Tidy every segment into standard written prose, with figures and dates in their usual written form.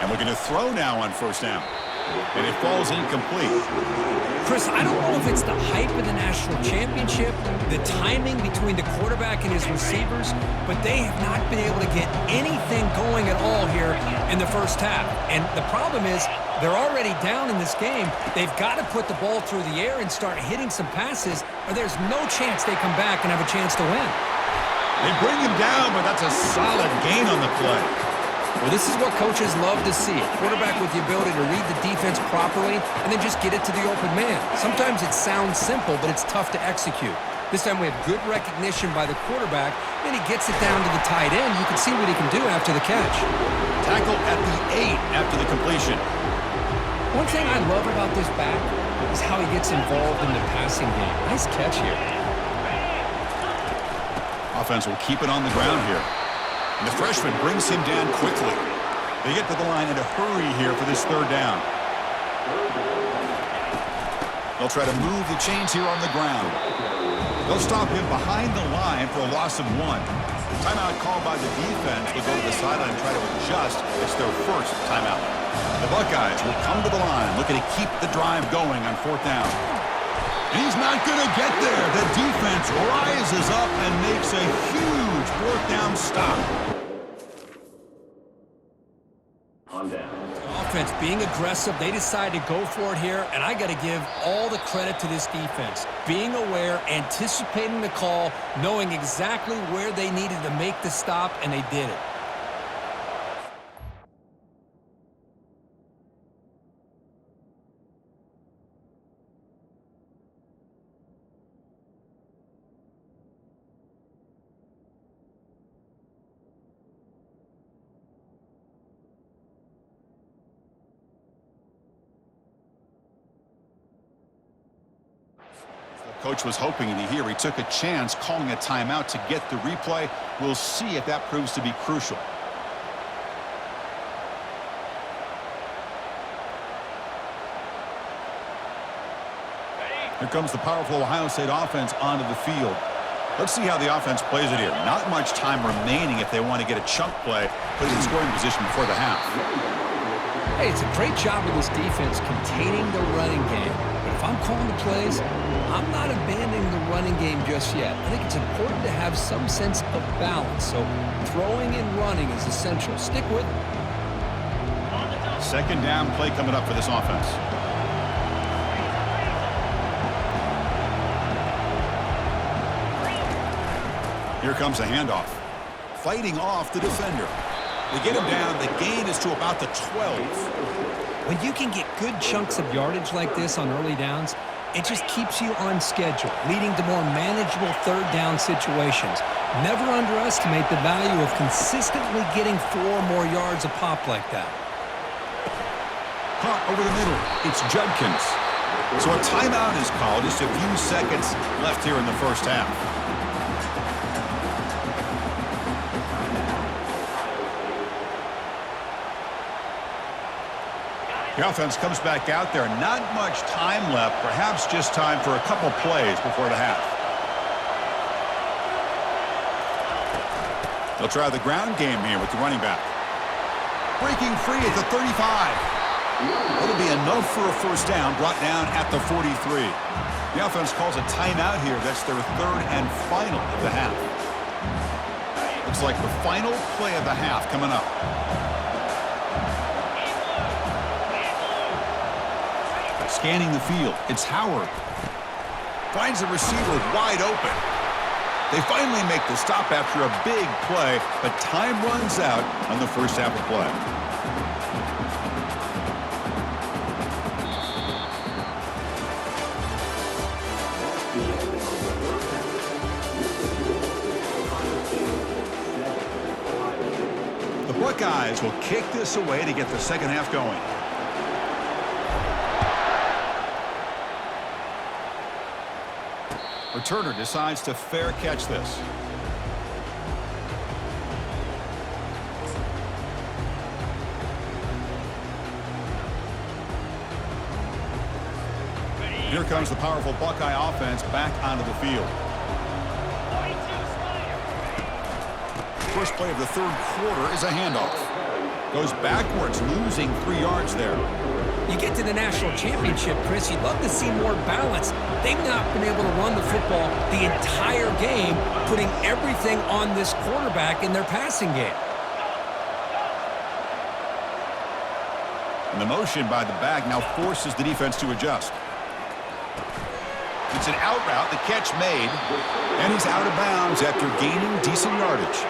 And we're going to throw now on first down. And it falls incomplete. Chris, I don't know if it's the hype of the national championship, the timing between the quarterback and his receivers, but they have not been able to get anything going at all here in the first half. And the problem is they're already down in this game. They've got to put the ball through the air and start hitting some passes, or there's no chance they come back and have a chance to win. They bring him down, but that's a solid gain on the play. Well, this is what coaches love to see. A quarterback with the ability to read the defense properly and then just get it to the open man. Sometimes it sounds simple, but it's tough to execute. This time we have good recognition by the quarterback, and he gets it down to the tight end. You can see what he can do after the catch. Tackle at the 8 after the completion. One thing I love about this back is how he gets involved in the passing game. Nice catch here. Offense will keep it on the ground here. And the freshman brings him down quickly. They get to the line in a hurry here for this third down. They'll try to move the chains here on the ground. They'll stop him behind the line for a loss of 1. Timeout called by the defense. They'll go to the sideline and try to adjust. It's their first timeout. The Buckeyes will come to the line, looking to keep the drive going on fourth down. And he's not going to get there. The defense rises up and makes a huge fourth down stop. On down. Offense being aggressive, they decide to go for it here, and I got to give all the credit to this defense. Being aware, anticipating the call, knowing exactly where they needed to make the stop, and they did it. Coach was hoping to hear. He took a chance calling a timeout to get the replay. We'll see if that proves to be crucial. Here comes the powerful Ohio State offense onto the field. Let's see how the offense plays it here. Not much time remaining if they want to get a chunk play, put it in scoring position before the half. Hey, it's a great job of this defense containing the running game. But if I'm calling the plays, I'm not abandoning the running game just yet. I think it's important to have some sense of balance. So throwing and running is essential. Stick with it. Second down play coming up for this offense. Here comes a handoff. Fighting off the defender. They get him down. The gain is to about the 12. When you can get good chunks of yardage like this on early downs, it just keeps you on schedule, leading to more manageable third down situations. Never underestimate the value of consistently getting 4 more yards a pop like that. Caught over the middle. It's Judkins. So a timeout is called. Just a few seconds left here in the first half. The offense comes back out there. Not much time left. Perhaps just time for a couple plays before the half. They'll try the ground game here with the running back. Breaking free at the 35. That'll be enough for a first down, brought down at the 43. The offense calls a timeout here. That's their third and final of the half. Looks like the final play of the half coming up. Scanning the field, it's Howard. Finds the receiver wide open. They finally make the stop after a big play, but time runs out on the first half of play. The Buckeyes will kick this away to get the second half going. Returner decides to fair catch this. Here comes the powerful Buckeye offense back onto the field. First play of the third quarter is a handoff. Goes backwards, losing 3 yards there. You get to the national championship, Chris, you'd love to see more balance. They've not been able to run the football the entire game, putting everything on this quarterback in their passing game. And the motion by the back now forces the defense to adjust. It's an out route, the catch made, and he's out of bounds after gaining decent yardage.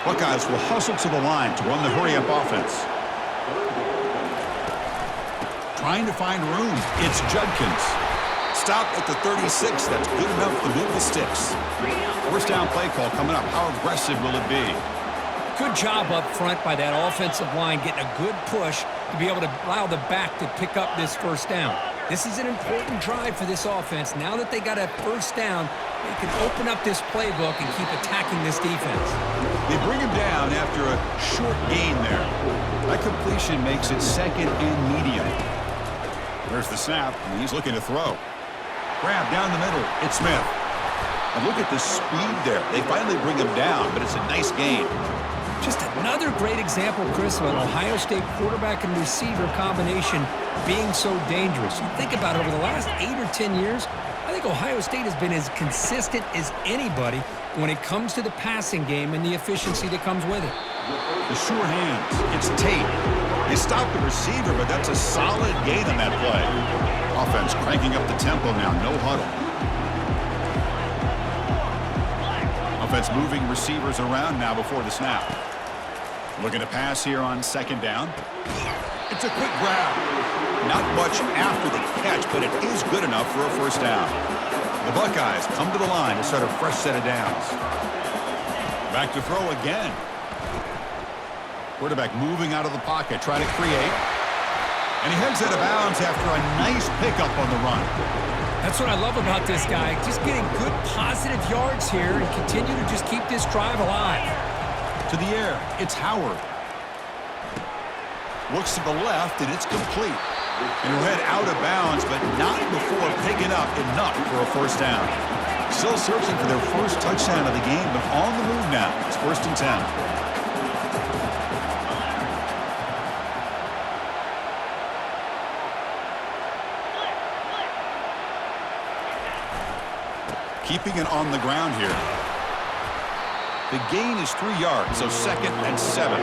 Buckeyes will hustle to the line to run the hurry-up offense. Trying to find room. It's Judkins. Stop at the 36. That's good enough to move the sticks. First down play call coming up. How aggressive will it be? Good job up front by that offensive line, getting a good push to be able to allow the back to pick up this first down. This is an important drive for this offense. Now that they got a first down, they can open up this playbook and keep attacking this defense. They bring him down after a short gain there. That completion makes it second and medium. There's the snap, and he's looking to throw. Grab down the middle. It's Smith. And look at the speed there. They finally bring him down, but it's a nice gain. Just another great example, Chris, of an Ohio State quarterback and receiver combination being so dangerous. You think about it, over the last 8 or 10 years, I think Ohio State has been as consistent as anybody when it comes to the passing game and the efficiency that comes with it. The sure hands. It's Tate. They stop the receiver, but that's a solid gain on that play. Offense cranking up the tempo now. No huddle. Offense moving receivers around now before the snap. Looking to pass here on second down. It's a quick grab. Not much after the catch, but it is good enough for a first down. The Buckeyes come to the line to start a fresh set of downs. Back to throw again. Quarterback moving out of the pocket, trying to create. And he heads out of bounds after a nice pickup on the run. That's what I love about this guy. Just getting good positive yards here and continue to just keep this drive alive. To the air, it's Howard. Looks to the left, and it's complete. And he'll head out of bounds, but not before picking up enough for a first down. Still searching for their first touchdown of the game, but on the move now. It's 1st and 10. Keeping it on the ground here. The gain is 3 yards, so 2nd and 7.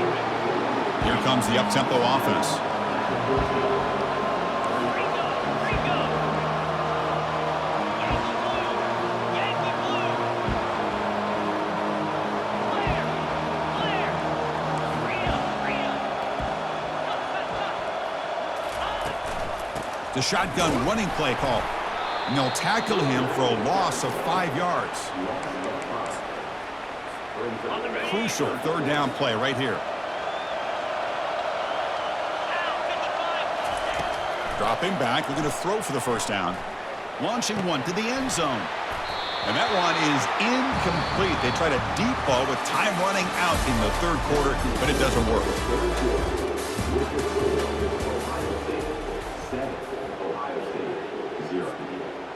Here comes the up-tempo offense. The shotgun running play call. And they'll tackle him for a loss of 5 yards. Crucial 3rd down play right here. Dropping back, looking to throw for the first down. Launching one to the end zone. And that one is incomplete. They tried a deep ball with time running out in the 3rd quarter, but it doesn't work.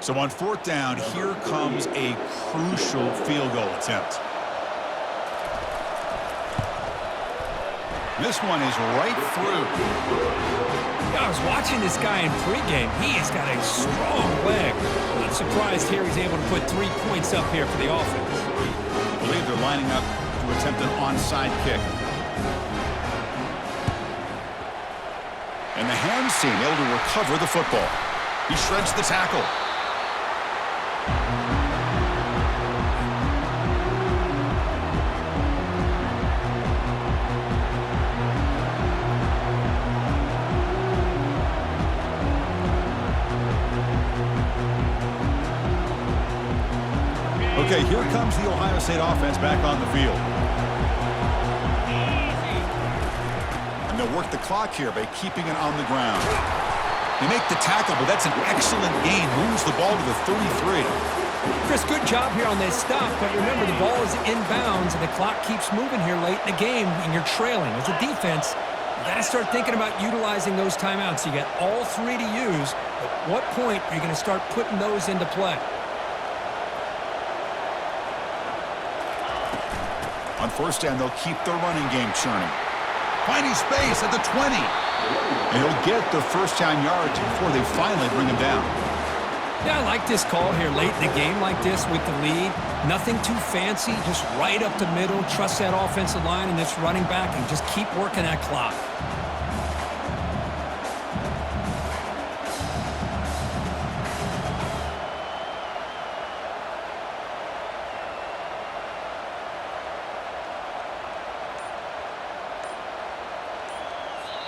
So on 4th down, here comes a crucial field goal attempt. This one is right through. I was watching this guy in pregame. He has got a strong leg. Not surprised here he's able to put 3 points up here for the offense. I believe they're lining up to attempt an onside kick. And the hands team able to recover the football. He shreds the tackle. Okay, here comes the Ohio State offense back on the field. And they'll work the clock here by keeping it on the ground. They make the tackle, but that's an excellent gain. Moves the ball to the 33. Chris, good job here on this stop, but remember the ball is inbounds and the clock keeps moving here late in the game and you're trailing. As a defense, you got to start thinking about utilizing those timeouts. You got all 3 to use. At what point are you going to start putting those into play? On 1st down, they'll keep their running game churning. Finding space at the 20. And he'll get the first down yards before they finally bring him down. Yeah, I like this call here late in the game like this with the lead. Nothing too fancy, just right up the middle. Trust that offensive line and this running back and just keep working that clock.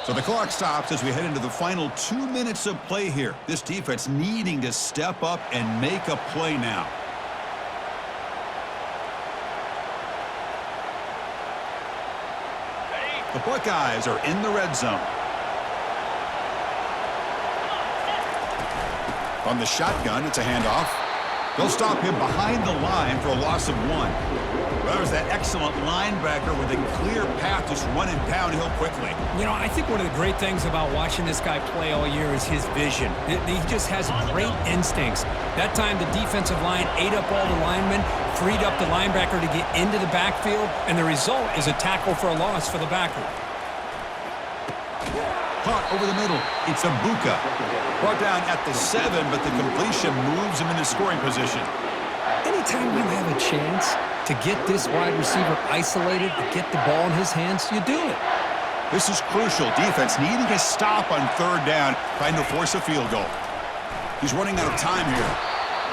So the clock stops as we head into the final 2 minutes of play here. This defense needing to step up and make a play now. The Buckeyes are in the red zone. From the shotgun, it's a handoff. They'll stop him behind the line for a loss of 1. Well, there's that excellent linebacker with a clear path just running downhill quickly. You know, I think one of the great things about watching this guy play all year is his vision. He just has great instincts. That time the defensive line ate up all the linemen, freed up the linebacker to get into the backfield, and the result is a tackle for a loss for the backer. Caught over the middle. It's Abuka. Brought down at the 7, but the completion moves him into scoring position. Anytime you have a chance to get this wide receiver isolated, to get the ball in his hands, you do it. This is crucial. Defense needing a stop on 3rd down, trying to force a field goal. He's running out of time here.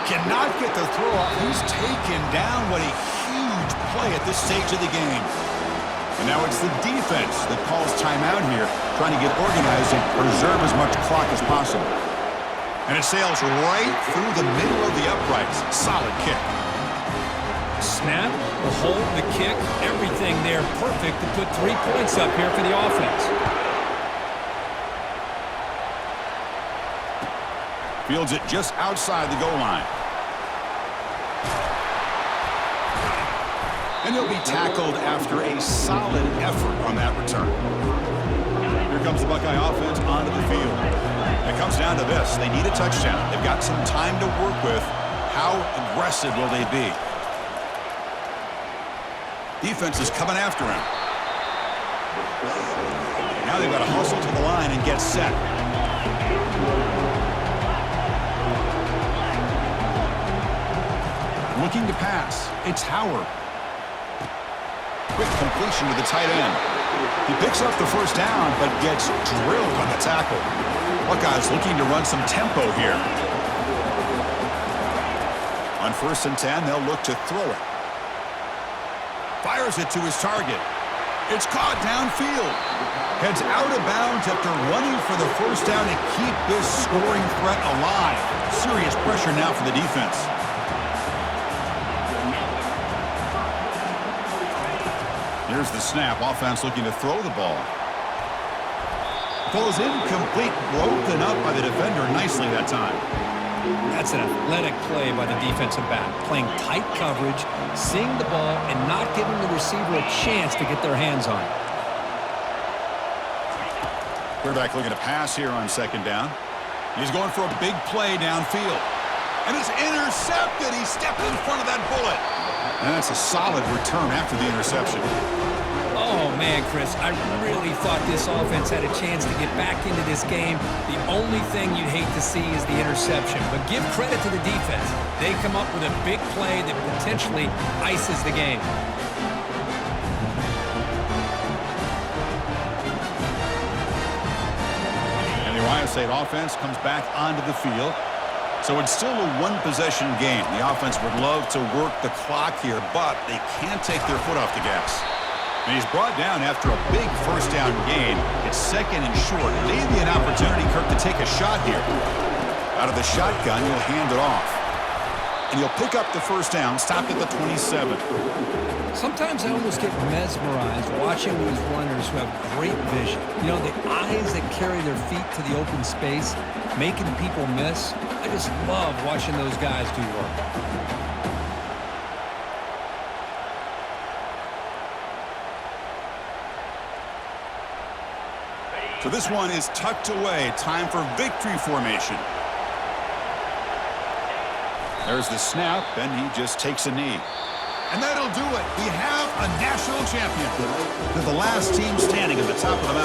Cannot get the throw off. He's taken down. What a huge play at this stage of the game. And now it's the defense that calls timeout here, trying to get organized and preserve as much clock as possible. And it sails right through the middle of the uprights. Solid kick. Snap, the hold, the kick, everything there perfect to put 3 points up here for the offense. Fields it just outside the goal line. And he'll be tackled after a solid effort on that return. Here comes the Buckeye offense onto the field. It comes down to this. They need a touchdown. They've got some time to work with. How aggressive will they be? Defense is coming after him. Now they've got to hustle to the line and get set. Looking to pass. It's Howard. Quick completion to the tight end. He picks up the first down, but gets drilled on the tackle. Buckeyes looking to run some tempo here. On 1st and 10, they'll look to throw it. Fires it to his target. It's caught downfield. Heads out of bounds after running for the first down to keep this scoring threat alive. Serious pressure now for the defense. Here's the snap. Offense looking to throw the ball. Falls incomplete, broken up by the defender nicely that time. That's an athletic play by the defensive back. Playing tight coverage, seeing the ball, and not giving the receiver a chance to get their hands on it. Quarterback looking to pass here on 2nd down. He's going for a big play downfield. And it's intercepted. He stepped in front of that bullet. And that's a solid return after the interception. Oh, man, Chris, I really thought this offense had a chance to get back into this game. The only thing you'd hate to see is the interception. But give credit to the defense. They come up with a big play that potentially ices the game. And the Ohio State offense comes back onto the field. So it's still a one-possession game. The offense would love to work the clock here, but they can't take their foot off the gas. And he's brought down after a big first down gain. It's 2nd and short. Maybe an opportunity, Kirk, to take a shot here. Out of the shotgun, he'll hand it off. And he'll pick up the first down, stopped at the 27. Sometimes I almost get mesmerized watching these runners who have great vision. You know, the eyes that carry their feet to the open space, making people miss. I just love watching those guys do work. So this one is tucked away. Time for victory formation. There's the snap, and he just takes a knee. And that'll do it. We have a a national champion. They're the last team standing at the top of the mountain.